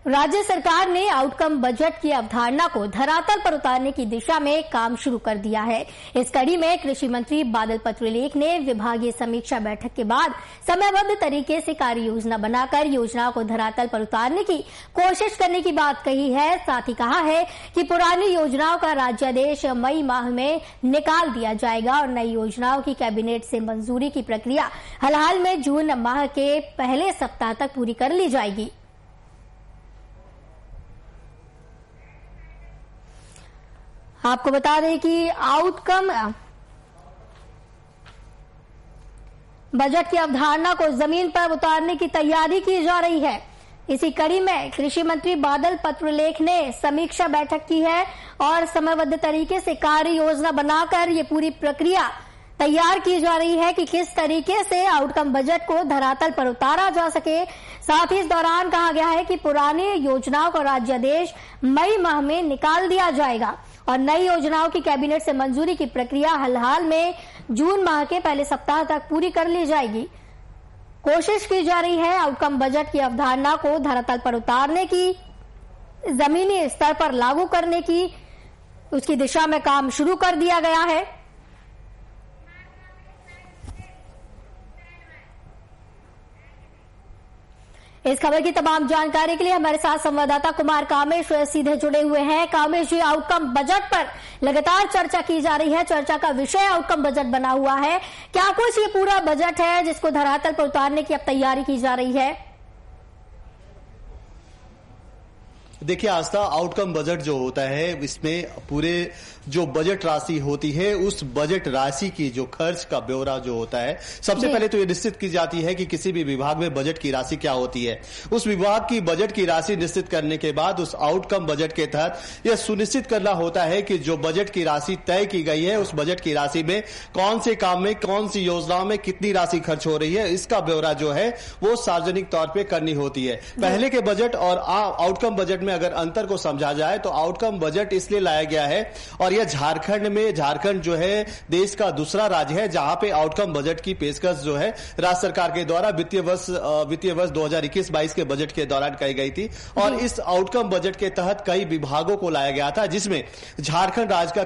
राज्य सरकार ने आउटकम बजट की अवधारणा को धरातल पर उतारने की दिशा में काम शुरू कर दिया है। इस कड़ी में कृषि मंत्री बादल पत्रलेख ने विभागीय समीक्षा बैठक के बाद समयबद्ध तरीके से कार्य योजना बनाकर योजनाओं को धरातल पर उतारने की कोशिश करने की बात कही है। साथ ही कहा है कि पुरानी योजनाओं का राज्यादेश मई माह में निकाल दिया जाएगा और नई योजनाओं की कैबिनेट से मंजूरी की प्रक्रिया हाल में जून माह के पहले सप्ताह तक पूरी कर ली जाएगी। आपको बता दें कि आउटकम बजट की अवधारणा को जमीन पर उतारने की तैयारी की जा रही है। इसी कड़ी में कृषि मंत्री बादल पत्रलेख ने समीक्षा बैठक की है और समयबद्ध तरीके से कार्य योजना बनाकर ये पूरी प्रक्रिया तैयार की जा रही है कि किस तरीके से आउटकम बजट को धरातल पर उतारा जा सके। साथ ही इस दौरान कहा गया है कि पुरानी योजनाओं का राज्यादेश मई माह में निकाल दिया जाएगा और नई योजनाओं की कैबिनेट से मंजूरी की प्रक्रिया हाल में जून माह के पहले सप्ताह तक पूरी कर ली जाएगी। कोशिश की जा रही है आउटकम बजट की अवधारणा को धरातल पर उतारने की, जमीनी स्तर पर लागू करने की, उसकी दिशा में काम शुरू कर दिया गया है। इस खबर की तमाम जानकारी के लिए हमारे साथ संवाददाता कुमार कामेश सीधे जुड़े हुए हैं। कामेश जी, आउटकम बजट पर लगातार चर्चा की जा रही है, चर्चा का विषय आउटकम बजट बना हुआ है। क्या कुछ ये पूरा बजट है जिसको धरातल पर उतारने की अब तैयारी की जा रही है? देखिए आस्था, आउटकम बजट जो होता है इसमें पूरे जो बजट राशि होती है उस बजट राशि की जो खर्च का ब्यौरा जो होता है, सबसे पहले तो ये निश्चित की जाती है कि किसी भी विभाग में बजट की राशि क्या होती है। उस विभाग की बजट की राशि निश्चित करने के बाद उस आउटकम बजट के तहत यह सुनिश्चित करना होता है कि जो बजट की राशि तय की गई है उस बजट की राशि में कौन से काम में, कौन सी योजनाओं में कितनी राशि खर्च हो रही है, इसका ब्यौरा जो है वो सार्वजनिक तौर पर करनी होती है। पहले के बजट और आउटकम बजट में अगर अंतर को समझा जाए तो आउटकम बजट इसलिए लाया गया है और यह झारखंड जो है देश का दूसरा राज्य है जहां पे आउटकम बजट की पेशकश जो है राज्य सरकार के द्वारा वित्तीय वर्ष 2021-22 के बजट के दौरान की गई थी। और इस आउटकम बजट के तहत कई विभागों को लाया गया था जिसमें झारखंड राज्य का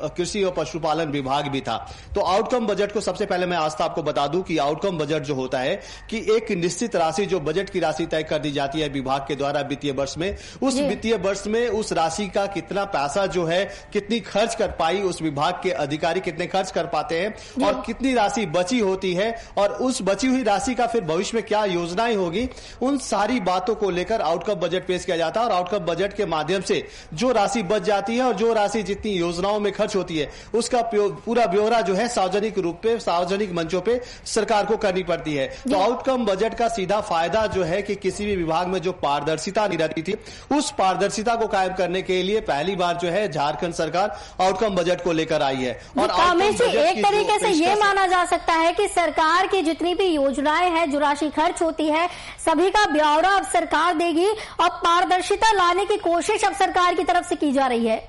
कृषि और पशुपालन विभाग भी था। तो आउटकम बजट को सबसे पहले मैं आस्था आपको बता दूं कि आउटकम बजट जो होता है कि एक निश्चित राशि जो बजट की राशि तय कर दी जाती है विभाग के द्वारा वित्तीय वर्ष में, उस वित्तीय वर्ष में उस राशि का कितना पैसा जो है, कितनी खर्च कर पाई उस विभाग के अधिकारी, कितने खर्च कर पाते हैं और कितनी राशि बची होती है और उस बची हुई राशि का फिर भविष्य में क्या योजनाएं होगी, उन सारी बातों को लेकर आउटकम बजट पेश किया जाता है। और आउटकम बजट के माध्यम से जो राशि बच जाती है और जो राशि जितनी योजनाओं में खर्च होती है उसका पूरा ब्यौरा जो है सार्वजनिक रूप पे, सार्वजनिक मंचों पे सरकार को करनी पड़ती है। तो आउटकम बजट का सीधा फायदा जो है कि किसी भी विभाग में जो पारदर्शिता नहीं रहती थी उस पारदर्शिता को कायम करने के लिए पहली बार जो है झारखंड सरकार आउटकम बजट को लेकर आई है। और एक तरीके से ये माना जा सकता है कि सरकार की जितनी भी योजनाएं हैं, जो राशि खर्च होती है, सभी का ब्यौरा अब सरकार देगी और पारदर्शिता लाने की कोशिश अब सरकार की तरफ से की जा रही है।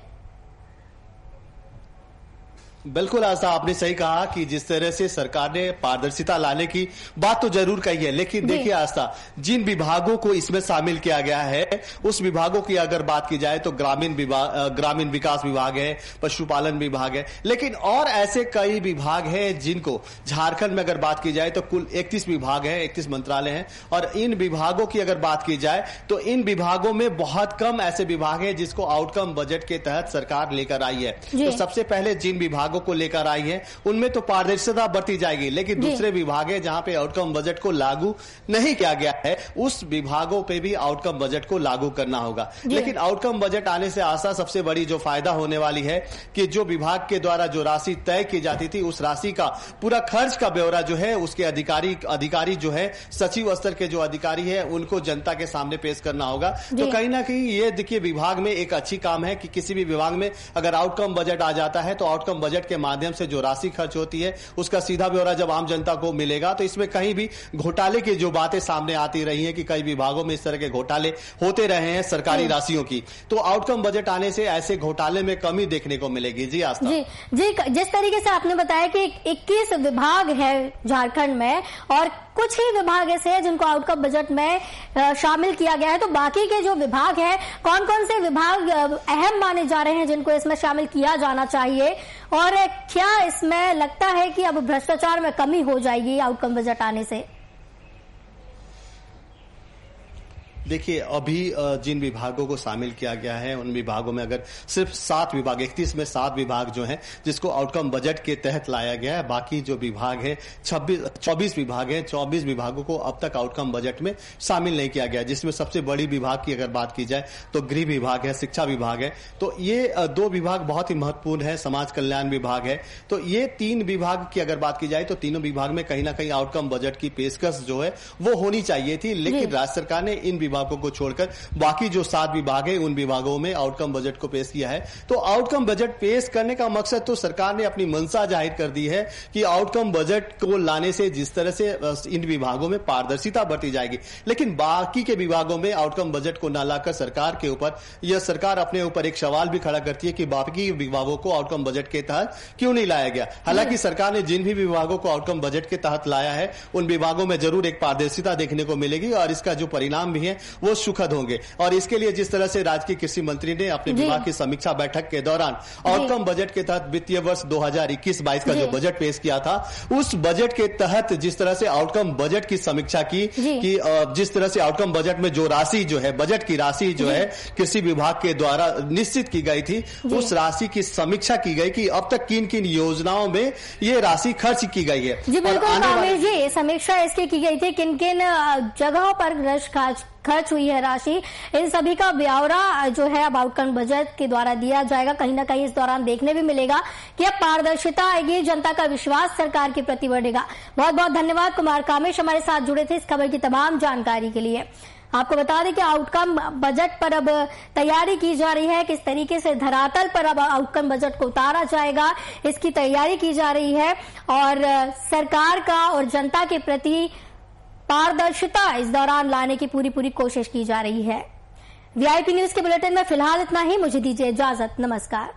बिल्कुल आस्था, आपने सही कहा कि जिस तरह से सरकार ने पारदर्शिता लाने की बात तो जरूर कही है, लेकिन देखिए आस्था, जिन विभागों को इसमें शामिल किया गया है उस विभागों की अगर बात की जाए तो ग्रामीण विकास विभाग है, पशुपालन विभाग है, लेकिन और ऐसे कई विभाग हैं जिनको झारखंड में अगर बात की जाए तो कुल 31 विभाग है, 31 मंत्रालय हैं। और इन विभागों की अगर बात की जाए तो इन विभागों में बहुत कम ऐसे विभाग हैं जिसको आउटकम बजट के तहत सरकार लेकर आई है। तो सबसे पहले जिन विभागों को लेकर आई है उनमें तो पारदर्शिता बरती जाएगी, लेकिन दूसरे विभाग है जहां पे आउटकम बजट को लागू नहीं किया गया है उस विभागों पे भी आउटकम बजट को लागू करना होगा। लेकिन आउटकम बजट आने से आशा सबसे बड़ी जो फायदा होने वाली है कि जो विभाग के द्वारा जो राशि तय की जाती थी उस राशि का पूरा खर्च का ब्यौरा जो है उसके अधिकारी जो है सचिव स्तर के जो अधिकारी है उनको जनता के सामने पेश करना होगा। तो कहीं ना कहीं ये देखिए विभाग में एक अच्छी काम है कि किसी भी विभाग में अगर आउटकम बजट आ जाता है तो आउटकम बजट बजट के माध्यम से जो राशि खर्च होती है उसका सीधा ब्यौरा जब आम जनता को मिलेगा तो इसमें कहीं भी घोटाले की जो बातें सामने आती रही हैं कि कई विभागों में इस तरह के घोटाले होते रहे हैं सरकारी राशियों की, तो आउटकम बजट आने से ऐसे घोटाले में कमी देखने को मिलेगी। जी आस्था जी, जिस तरीके से आपने बताया कि 21 विभाग है झारखंड में और कुछ ही विभाग ऐसे हैं जिनको आउटकम बजट में शामिल किया गया है, तो बाकी के जो विभाग हैं कौन कौन से विभाग अहम माने जा रहे हैं जिनको इसमें शामिल किया जाना चाहिए, और क्या इसमें लगता है कि अब भ्रष्टाचार में कमी हो जाएगी आउटकम बजट आने से? देखिए, अभी जिन विभागों को शामिल किया गया है उन विभागों में अगर सिर्फ 7 विभाग 31 में 7 विभाग जो हैं जिसको आउटकम बजट के तहत लाया गया है, बाकी जो विभाग है 24 विभाग हैं, 24 विभागों को अब तक आउटकम बजट में शामिल नहीं किया गया, जिसमें सबसे बड़ी विभाग की अगर बात की जाए तो गृह विभाग है, शिक्षा विभाग है। तो ये 2 विभाग बहुत ही महत्वपूर्ण है, समाज कल्याण विभाग है। तो ये 3 विभाग की अगर बात की जाए तो तीनों विभाग में कहीं ना कहीं आउटकम बजट की पेशकश जो है वो होनी चाहिए थी, लेकिन राज्य सरकार ने इन विभागों को छोड़कर बाकी जो 7 विभाग है उन विभागों में आउटकम बजट को पेश किया है। तो आउटकम बजट पेश करने का मकसद तो सरकार ने अपनी मंशा जाहिर कर दी है कि आउटकम बजट को लाने से जिस तरह से इन विभागों में पारदर्शिता बढ़ती जाएगी, लेकिन बाकी के विभागों में आउटकम बजट को न लाकर सरकार के ऊपर यह सरकार अपने ऊपर एक सवाल भी खड़ा करती है कि बाकी विभागों को आउटकम बजट के तहत क्यों नहीं लाया गया। हालांकि सरकार ने जिन भी विभागों को आउटकम बजट के तहत लाया है उन विभागों में जरूर एक पारदर्शिता देखने को मिलेगी और इसका जो परिणाम भी है वो सुखद होंगे। और इसके लिए जिस तरह से राज्य के कृषि मंत्री ने अपने विभाग की समीक्षा बैठक के दौरान आउटकम बजट के तहत वित्तीय वर्ष 2021-22 का जो बजट पेश किया था, उस बजट के तहत जिस तरह से आउटकम बजट की समीक्षा की कि जिस तरह से आउटकम बजट में जो राशि जो है बजट की राशि जो है कृषि विभाग के द्वारा निश्चित की गई थी, उस राशि की समीक्षा की गई कि अब तक किन किन योजनाओं में ये राशि खर्च की गई है। जी बिल्कुल जी, समीक्षा इसकी की गई थी किन किन जगहों पर खर्च हुई है राशि, इन सभी का ब्यौरा जो है अब आउटकम बजट के द्वारा दिया जाएगा। कहीं ना कहीं इस दौरान देखने भी मिलेगा कि अब पारदर्शिता आएगी, जनता का विश्वास सरकार के प्रति बढ़ेगा। बहुत बहुत धन्यवाद कुमार कामेश, हमारे साथ जुड़े थे इस खबर की तमाम जानकारी के लिए। आपको बता दें कि आउटकम बजट पर अब तैयारी की जा रही है, किस तरीके से धरातल पर अब आउटकम बजट को उतारा जाएगा इसकी तैयारी की जा रही है और सरकार का और जनता के प्रति पारदर्शिता इस दौरान लाने की पूरी कोशिश की जा रही है। वीआईपी न्यूज के बुलेटिन में फिलहाल इतना ही, मुझे दीजिए इजाजत, नमस्कार।